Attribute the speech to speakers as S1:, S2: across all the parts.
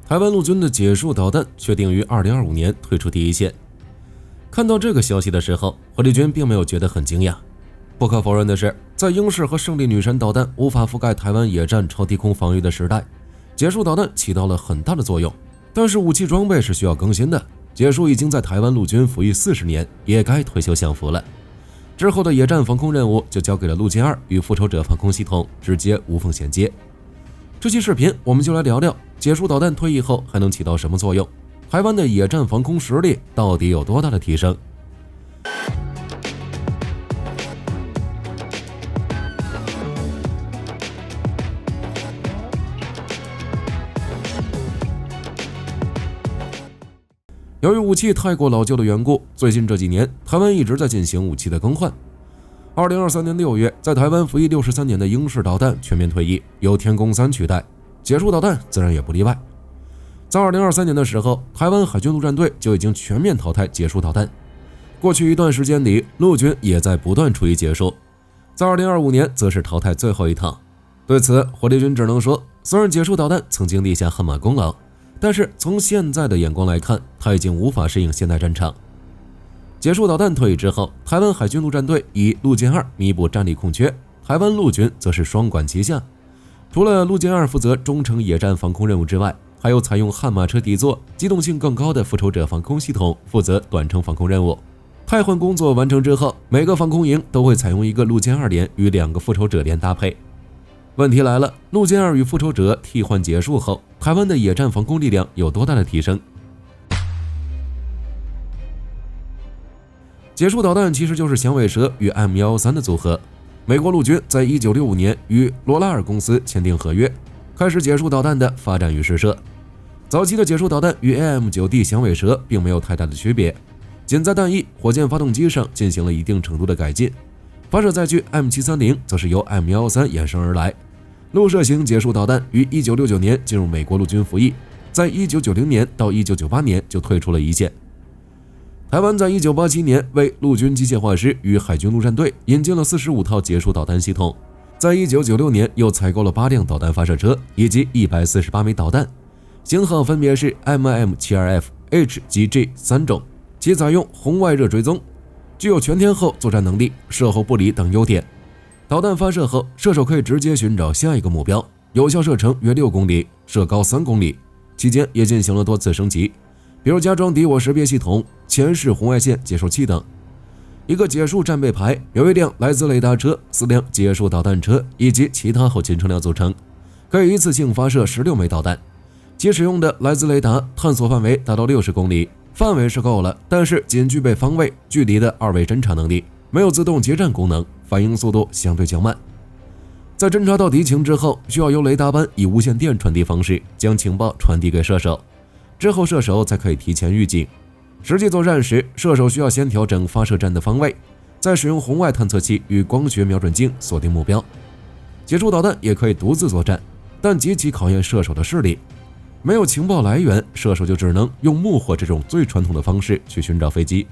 S1: 台湾陆军的解数导弹确定于2025年退出第一线。看到这个消息的时候，火力军并没有觉得很惊讶。不可否认的是，在鹰式和胜利女神导弹无法覆盖台湾野战超低空防御的时代，解数导弹起到了很大的作用。但是武器装备是需要更新的，解数已经在台湾陆军服役40年，也该退休享福了。之后的野战防空任务就交给了陆歼2与复仇者防空系统，直接无缝衔接。这期视频我们就来聊聊解数导弹退役后还能起到什么作用，台湾的野战防空实力到底有多大的提升。由于武器太过老旧的缘故，最近这几年台湾一直在进行武器的更换。2023年6月，在台湾服役63年的鹰式导弹全面退役，由天宫3取代，解数导弹自然也不例外。在2023年的时候，台湾海军陆战队就已经全面淘汰解数导弹。过去一段时间里，陆军也在不断处理解数，在2025年则是淘汰最后一套。对此，火力军只能说，虽然解数导弹曾经立下汗马功劳，但是从现在的眼光来看，它已经无法适应现代战场。解数导弹退役之后，台湾海军陆战队以陆歼2弥补战力空缺，台湾陆军则是双管齐下。除了陆歼2负责中程野战防空任务之外，还有采用悍马车底座、机动性更高的复仇者防空系统负责短程防空任务。汰换工作完成之后，每个防空营都会采用一个陆歼2连与2个复仇者连搭配。问题来了，陆歼2与复仇者替换解数后，台湾的野战防空力量有多大的提升？解数导弹其实就是响尾蛇与 M113 的组合。美国陆军在1965年与罗拉尔公司签订合约，开始解数导弹的发展与试射。早期的解数导弹与 AM9D 响尾蛇并没有太大的区别，仅在弹翼、火箭发动机上进行了一定程度的改进。发射载具 M730 则是由 M113 衍生而来。陆射型解数导弹于1969年进入美国陆军服役，在1990年到1998年就退出了一线。台湾在1987年为陆军机械化师与海军陆战队引进了45套解数导弹系统，在1996年又采购了8辆导弹发射车以及148枚导弹，型号分别是 MIM72F、H 及 G 3种，其采用红外热追踪，具有全天候作战能力、射后不理等优点。导弹发射后，射手可以直接寻找下一个目标，有效射程约6公里，射高3公里，期间也进行了多次升级，比如加装敌我识别系统、前视红外线接收器等。一个解数战备排由1辆来自雷达车、4辆解数导弹车以及其他后勤车辆组成，可以一次性发射16枚导弹。其使用的来自雷达探索范围达到60公里，范围是够了，但是仅具备方位、距离的2维侦察能力，没有自动接战功能，反应速度相对较慢。在侦察到敌情之后，需要由雷达班以无线电传递方式将情报传递给射手，之后射手才可以提前预警。实际作战时，射手需要先调整发射站的方位，再使用红外探测器与光学瞄准镜锁定目标。解数导弹也可以独自作战，但极其考验射手的视力。没有情报来源，射手就只能用目火这种最传统的方式去寻找飞机。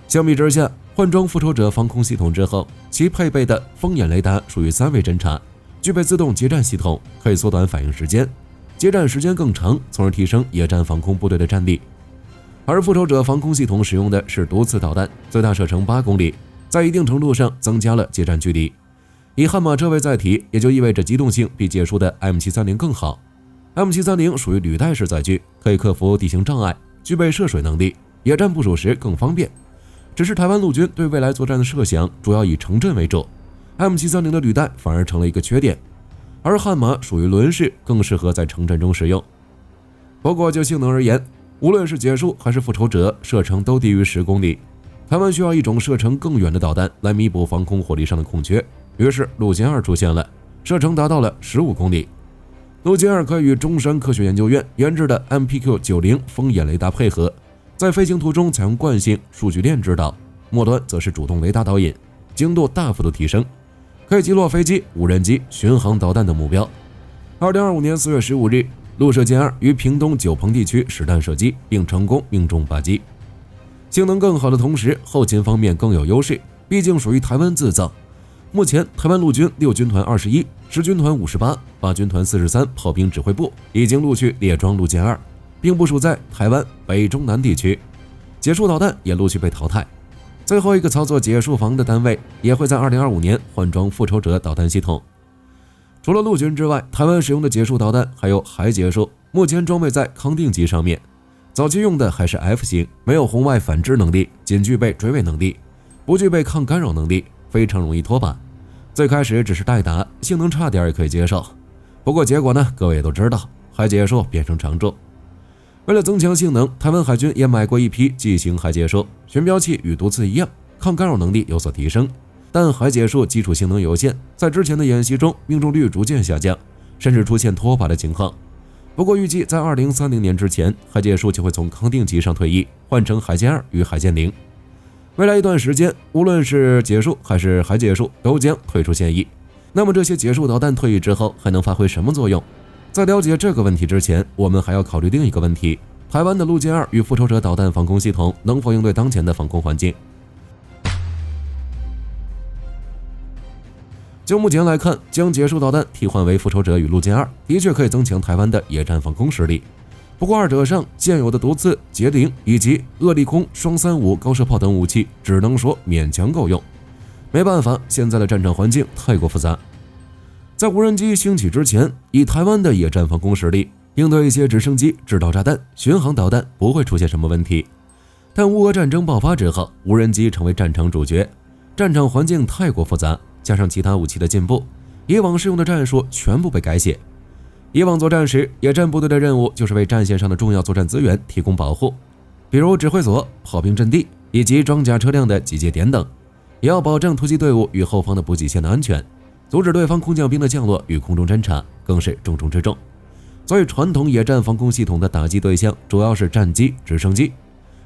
S1: 相比之下，换装复仇者防空系统之后，其配备的风眼雷达属于3维侦察，具备自动接战系统，可以缩短反应时间，接战时间更长，从而提升野战防空部队的战力。而复仇者防空系统使用的是毒刺导弹，最大射程8公里，在一定程度上增加了接战距离。以悍马车为载体，也就意味着机动性比解数的 M730 更好。M730 属于履带式载具，可以克服地形障碍，具备涉水能力，野战部署时更方便。只是台湾陆军对未来作战的设想主要以城镇为主， M730 的履带反而成了一个缺点，而悍马属于轮式，更适合在城镇中使用。不过就性能而言，无论是解数还是复仇者，射程都低于10公里。台湾需要一种射程更远的导弹来弥补防空火力上的空缺，于是陆歼2出现了，射程达到了15公里。陆歼2可以与中山科学研究院研制的 MPQ-90 风眼雷达配合，在飞行途中采用惯性数据链指导，末端则是主动雷达导引，精度大幅度提升，可以击落飞机、无人机、巡航导弹等目标。2025年4月15日，陆射歼2于屏东九鹏地区实弹射击，并成功命中8机。性能更好的同时，后勤方面更有优势，毕竟属于台湾制造。目前台湾陆军6军团21、10军团58、8军团43炮兵指挥部已经陆续列装陆舰2，并部署在台湾北中南地区。解数导弹也陆续被淘汰。最后一个操作解数防的单位也会在2025年换装复仇者导弹系统。除了陆军之外，台湾使用的解数导弹还有海解数，目前装备在康定级上面。早期用的还是 F 型，没有红外反制能力，仅具备追尾能力，不具备抗干扰能力，非常容易脱靶。最开始只是代打，性能差点也可以接受。不过结果呢，各位也都知道，海解数变成常驻。为了增强性能，台湾海军也买过一批 G 型海解数，巡标器与毒刺一样，抗干扰能力有所提升。但海解数基础性能有限，在之前的演习中命中率逐渐下降，甚至出现脱靶的情况。不过预计在2030年之前，海解数就会从康定级上退役，换成海剑2与海剑0。未来一段时间，无论是解数还是海解数都将退出现役。那么这些解数导弹退役之后还能发挥什么作用？在了解这个问题之前，我们还要考虑另一个问题：台湾的陆舰2与复仇者导弹防空系统能否应对当前的防空环境？就目前来看，将解数导弹替换为复仇者与陆舰2，的确可以增强台湾的野战防空实力。不过二者上现有的毒刺、捷凌以及恶利空双35高射炮等武器，只能说勉强够用。没办法，现在的战场环境太过复杂。在无人机兴起之前，以台湾的野战防空实力，应对一些直升机、制导炸弹、巡航导弹不会出现什么问题。但乌俄战争爆发之后，无人机成为战场主角，战场环境太过复杂，加上其他武器的进步，以往适用的战术全部被改写。以往作战时，野战部队的任务就是为战线上的重要作战资源提供保护，比如指挥所、炮兵阵地以及装甲车辆的集结点等，也要保证突击队伍与后方的补给线的安全，阻止对方空降兵的降落与空中侦察，更是重中之重。所以传统野战防空系统的打击对象主要是战机、直升机。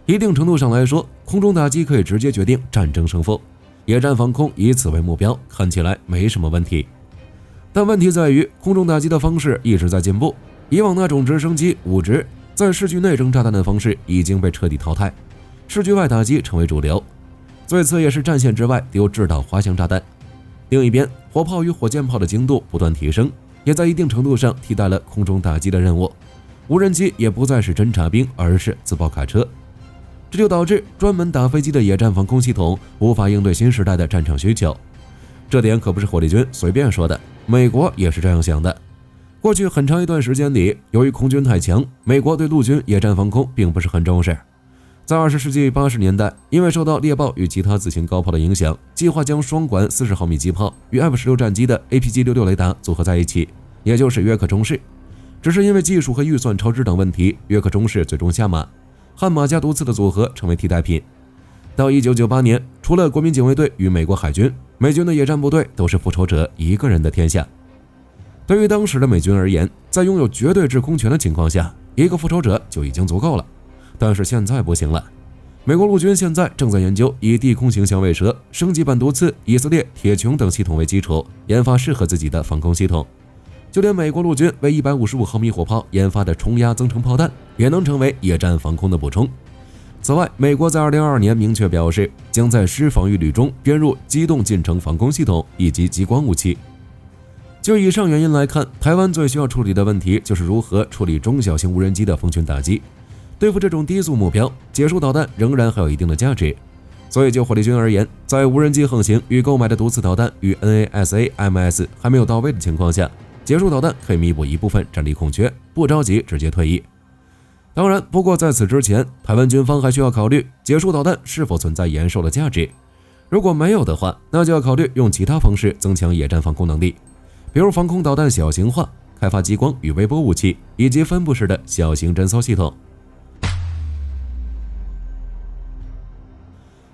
S1: 一定程度上来说，空中打击可以直接决定战争胜负，野战防空以此为目标，看起来没什么问题。但问题在于，空中打击的方式一直在进步，以往那种直升机、武直在市区内扔炸弹的方式已经被彻底淘汰，市区外打击成为主流。最次也是战线之外丢制导滑翔炸弹。另一边，火炮与火箭炮的精度不断提升，也在一定程度上替代了空中打击的任务。无人机也不再是侦察兵，而是自爆卡车。这就导致专门打飞机的野战防空系统无法应对新时代的战场需求。这点可不是火力军随便说的，美国也是这样想的。过去很长一段时间里，由于空军太强，美国对陆军野战防空并不是很重视。在20世纪80年代，因为受到猎豹与其他自行高炮的影响，计划将双管40毫米机炮与 F-16战机的 APG-66 雷达组合在一起，也就是约克中式。只是因为技术和预算超支等问题，约克中式最终下马，悍马加毒刺的组合成为替代品。到1998年，除了国民警卫队与美国海军，美军的野战部队都是复仇者一个人的天下。对于当时的美军而言，在拥有绝对制空权的情况下，一个复仇者就已经足够了。但是现在不行了，美国陆军现在正在研究以地空型响尾蛇、升级版毒刺、以色列铁穹等系统为基础，研发适合自己的防空系统。就连美国陆军为155毫米火炮研发的冲压增程炮弹，也能成为野战防空的补充。此外，美国在2022年明确表示，将在师防御旅中编入机动近程防空系统以及激光武器。就以上原因来看，台湾最需要处理的问题就是如何处理中小型无人机的蜂群打击。对付这种低速目标，解数导弹仍然还有一定的价值。所以就火力军而言，在无人机横行与购买的毒刺导弹与 NASAMS 还没有到位的情况下，解数导弹可以弥补一部分战力空缺，不着急直接退役。当然，不过在此之前，台湾军方还需要考虑解数导弹是否存在延寿的价值。如果没有的话，那就要考虑用其他方式增强野战防空能力，比如防空导弹小型化、开发激光与微波武器，以及分布式的小型侦搜系统。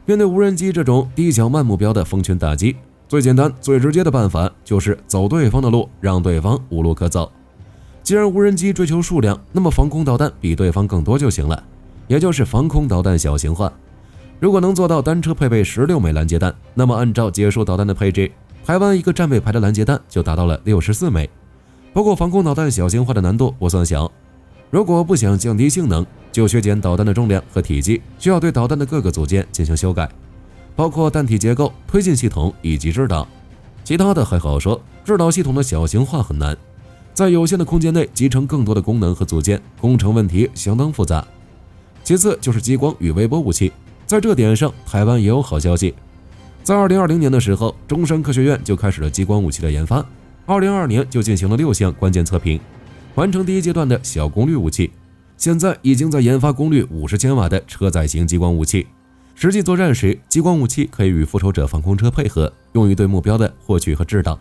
S1: 面对无人机这种低小慢目标的蜂群打击，最简单最直接的办法就是走对方的路，让对方无路可走。既然无人机追求数量，那么防空导弹比对方更多就行了，也就是防空导弹小型化。如果能做到单车配备16枚拦截弹，那么按照解数导弹的配置，台湾一个战备排的拦截弹就达到了64枚。不过防空导弹小型化的难度不算小，如果不想降低性能，就削减导弹的重量和体积，需要对导弹的各个组件进行修改，包括弹体结构、推进系统以及制导。其他的还好说，制导系统的小型化很难，在有限的空间内集成更多的功能和组件，工程问题相当复杂。其次就是激光与微波武器，在这点上台湾也有好消息。在2020年的时候，中山科学院就开始了激光武器的研发，2022年就进行了6项关键测评，完成第一阶段的小功率武器，现在已经在研发功率50千瓦的车载型激光武器。实际作战时，激光武器可以与复仇者防空车配合，用于对目标的获取和制导。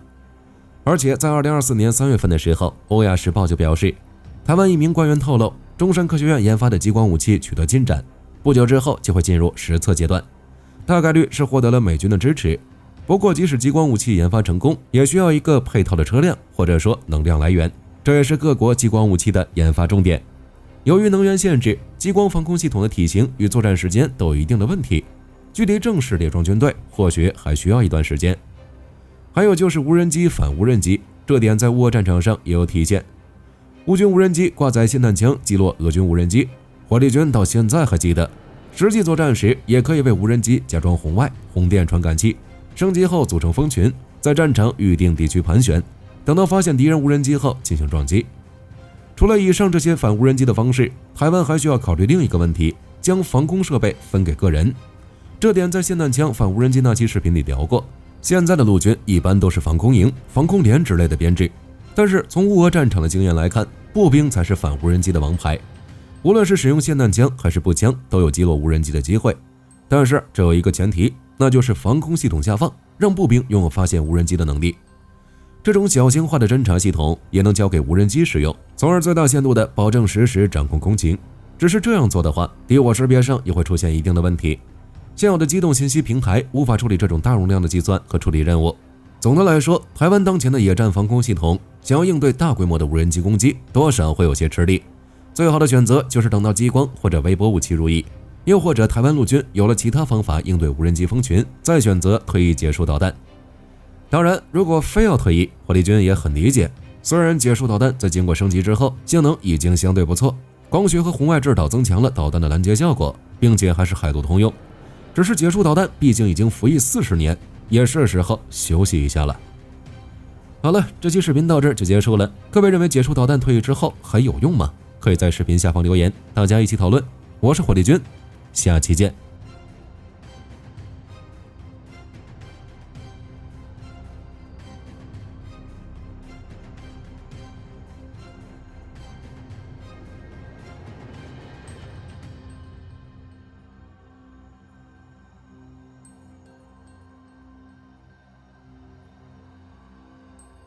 S1: 而且在2024年3月份的时候，欧亚时报就表示，台湾一名官员透露，中山科学院研发的激光武器取得进展，不久之后就会进入实测阶段，大概率是获得了美军的支持。不过即使激光武器研发成功，也需要一个配套的车辆或者说能量来源，这也是各国激光武器的研发重点。由于能源限制，激光防空系统的体型与作战时间都有一定的问题，距离正式列装军队或许还需要一段时间。还有就是无人机反无人机，这点在乌俄战场上也有体现。乌军无人机挂载霰弹枪击落俄军无人机，火力军到现在还记得，实际作战时也可以为无人机加装红外、红电传感器，升级后组成蜂群，在战场预定地区盘旋，等到发现敌人无人机后进行撞击。除了以上这些反无人机的方式，台湾还需要考虑另一个问题，将防空设备分给个人。这点在霰弹枪反无人机那期视频里聊过。现在的陆军一般都是防空营、防空连之类的编制，但是从乌俄战场的经验来看，步兵才是反无人机的王牌。无论是使用霰弹枪还是步枪，都有击落无人机的机会。但是这有一个前提，那就是防空系统下放，让步兵拥有发现无人机的能力。这种小型化的侦察系统也能交给无人机使用，从而最大限度地保证实时掌控空情。只是这样做的话，敌我识别上也会出现一定的问题。现有的机动信息平台无法处理这种大容量的计算和处理任务。总的来说，台湾当前的野战防空系统想要应对大规模的无人机攻击，多少会有些吃力。最好的选择就是等到激光或者微波武器入役，又或者台湾陆军有了其他方法应对无人机蜂群，再选择退役结束导弹。当然，如果非要退役，火力军也很理解。虽然结束导弹在经过升级之后，性能已经相对不错，光学和红外制导增强了导弹的拦截效果，并且还是海陆通用。只是结束导弹毕竟已经服役40年，也是时候休息一下了。好了，这期视频到这儿就结束了。各位认为结束导弹退役之后还有用吗？可以在视频下方留言，大家一起讨论。我是火力军，下期见。